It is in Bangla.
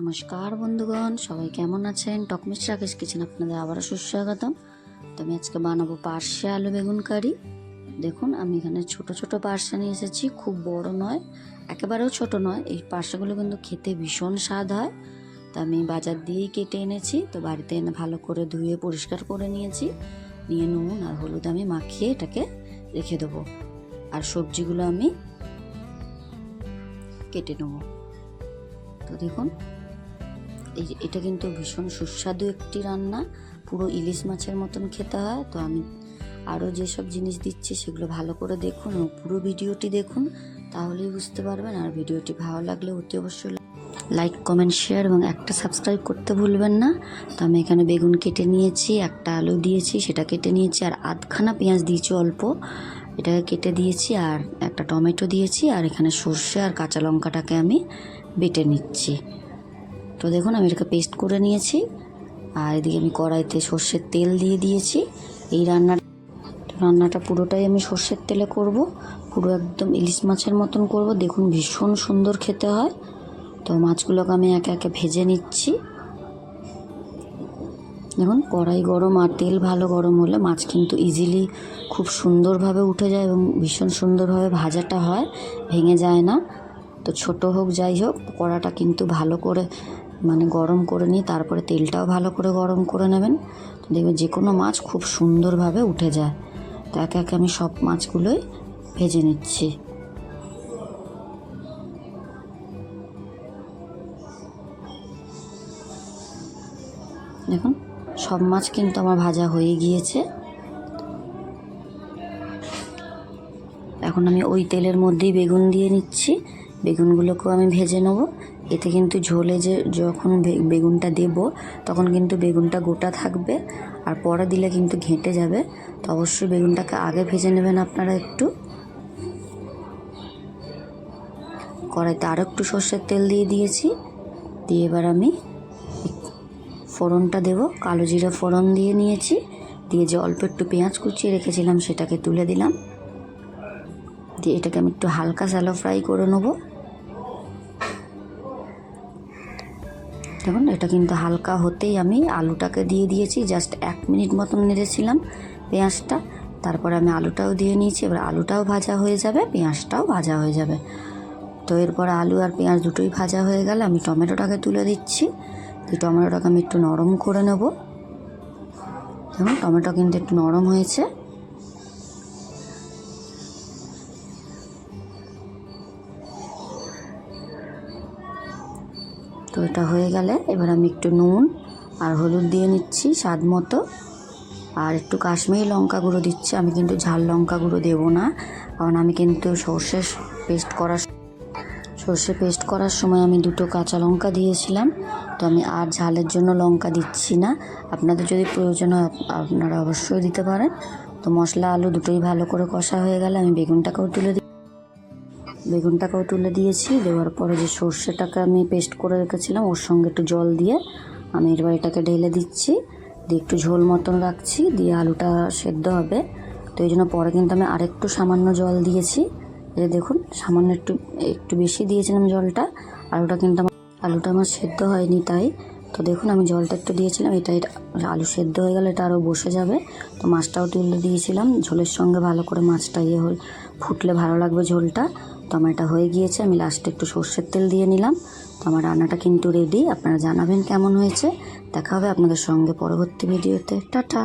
নমস্কার বন্ধুগণ, সবাই কেমন আছেন? টকমিস রাকেশ কিচেন আপনাদের আবারও সুস্বাগতম। তো আমি আজকে বানাবো পার্শে আলু বেগুন কারি। দেখুন, আমি এখানে ছোট ছোট পার্শে নিয়ে এসেছি, খুব বড় নয়, একেবারেও ছোট নয়। এই পার্শেগুলো কিন্তু খেতে ভীষণ স্বাদ হয়। তো আমি বাজার দিয়েই কেটে এনেছি। তো বাড়িতে এনে ভালো করে ধুয়ে পরিষ্কার করে নিয়েছি। নিয়ে নুন আর হলুদ আমি মাখিয়ে এটাকে রেখে দেবো। আর সবজিগুলো আমি কেটে নেবো। তো দেখুন, এটা কিন্তু ভীষণ সুস্বাদু একটি রান্না, পুরো ইলিশ মাছের মতন খেতে হয়। তো আমি আরও যেসব জিনিস দিচ্ছি সেগুলো ভালো করে দেখুন এবং পুরো ভিডিওটি দেখুন, তাহলেই বুঝতে পারবেন। আর ভিডিওটি ভালো লাগলে অতি অবশ্যই লাইক, কমেন্ট, শেয়ার এবং একটা সাবস্ক্রাইব করতে ভুলবেন না। তো আমি এখানে বেগুন কেটে নিয়েছি, একটা আলু দিয়েছি, সেটা কেটে নিয়েছি, আর আধখানা পেঁয়াজ দিয়েছি অল্প, এটাকে কেটে দিয়েছি, আর একটা টমেটো দিয়েছি, আর এখানে সর্ষে আর কাঁচা লঙ্কাটাকে আমি বেটে নিচ্ছি। তো দেখুন, আমি এটাকে পেস্ট করে নিয়েছি। আর এদিকে আমি কড়াইতে সর্ষের তেল দিয়ে দিয়েছি। এই রান্নাটা পুরোটাই আমি সর্ষের তেলে করব, পুরো একদম ইলিশ মাছের মতন করব। দেখুন, ভীষণ সুন্দর খেতে হয়। তো মাছগুলোকে আমি একে একে ভেজে নিচ্ছি। দেখুন, কড়াই গরম আর তেল ভালো গরম হলে মাছ কিন্তু ইজিলি খুব সুন্দরভাবে উঠে যায় এবং ভীষণ সুন্দরভাবে ভাজাটা হয়, ভেঙে যায় না। তো ছোট হোক যাই হোক, কড়াটা কিন্তু ভালো করে গরম করে নিয়ে তারপরে তেলটাও ভালো করে গরম করে নেবেন। তো দেখবেন যে কোনো মাছ খুব সুন্দরভাবে উঠে যায়। তো একে একে আমি সব মাছগুলোই ভেজে নিচ্ছি। দেখুন, সব মাছ কিন্তু আমার ভাজা হয়ে গিয়েছে। এখন আমি ওই তেলের মধ্যেই বেগুন দিয়ে নিচ্ছি। বেগুনগুলোকেও আমি ভেজে নেব। এতে কিন্তু ঝোলে যখন বেগুনটা দেব তখন কিন্তু বেগুনটা গোটা থাকবে, আর পরে দিলে কিন্তু ঘেঁটে যাবে। তো অবশ্যই বেগুনটাকে আগে ভেজে নেবেন আপনারা একটু। কড়াইতে আরও একটু সর্ষের তেল দিয়ে দিয়েছি। দিয়ে এবার আমি ফোড়নটা দেব। কালো জিরা ফোড়ন দিয়ে নিয়েছি। দিয়ে যে অল্প একটু পেঁয়াজ কুচিয়ে রেখেছিলাম সেটাকে তুলে দিলাম। দিয়ে এটাকে আমি একটু হালকা শ্যালো ফ্রাই করে নেব। দেখুন, এটা কিন্তু হালকা হতেই আমি আলুটাকে দিয়ে দিয়েছি। জাস্ট 1 মিনিট মতন নেড়েছিলাম পেঁয়াজটা, তারপরে আমি আলুটাও দিয়ে নিয়েছি। এবার আলুটাও ভাজা হয়ে যাবে, পেঁয়াজটাও ভাজা হয়ে যাবে। তো এরপর আলু আর পেঁয়াজ দুটোই ভাজা হয়ে গেলে আমি টমেটোটাকে তুলে দিচ্ছি। এই টমেটোটাকে আমি একটু নরম করে নেব। দেখুন, টমেটো কিন্তু একটু নরম হয়েছে। তো এটা হয়ে গেলে এবার আমি একটু নুন আর হলুদ দিয়ে নিচ্ছি স্বাদ মতো, আর একটু কাশ্মীরি লঙ্কা গুঁড়ো দিচ্ছি। আমি কিন্তু ঝাল লঙ্কা গুঁড়ো দেবো না, কারণ আমি কিন্তু সর্ষে পেস্ট করার সময় আমি 2টো কাঁচা লঙ্কা দিয়েছিলাম। তো আমি আর ঝালের জন্য লঙ্কা দিচ্ছি না। আপনাদের যদি প্রয়োজন হয় আপনারা অবশ্যই দিতে পারেন। তো মশলা আলু দুটোই ভালো করে কষা হয়ে গেলে আমি বেগুনটাকেও তুলে দিয়েছি। দেওয়ার পরে যে সর্ষেটাকে আমি পেস্ট করে রেখেছিলাম ওর সঙ্গে একটু জল দিয়ে আমি এবার এটাকে ঢেলে দিচ্ছি। দিয়ে একটু ঝোল মতন রাখছি, দিয়ে আলুটা সেদ্ধ হবে। তো এই জন্য পরে কিন্তু আমি আরেকটু সামান্য জল দিয়েছি। এই দেখুন, সামান্য একটু বেশি দিয়েছিলাম জলটা। আলুটা আমার সেদ্ধ হয়নি তাই। তো দেখুন, আমি জলটা একটু দিয়েছিলাম, এটা আলু সেদ্ধ হয়ে গেলে এটা আরও বসে যাবে। তো মাছটাও তুলে দিয়েছিলাম ঝোলের সঙ্গে, ভালো করে মাছটা ফুটলে ভালো লাগবে ঝোলটা। তো আমার এটা হয়ে গিয়েছে। আমি লাস্টে একটু সর্ষের তেল দিয়ে নিলাম। তো আমার রান্নাটা কিন্তু রেডি। আপনারা জানাবেন কেমন হয়েছে। দেখা হবে আপনাদের সঙ্গে পরবর্তী ভিডিওতে। টাটা।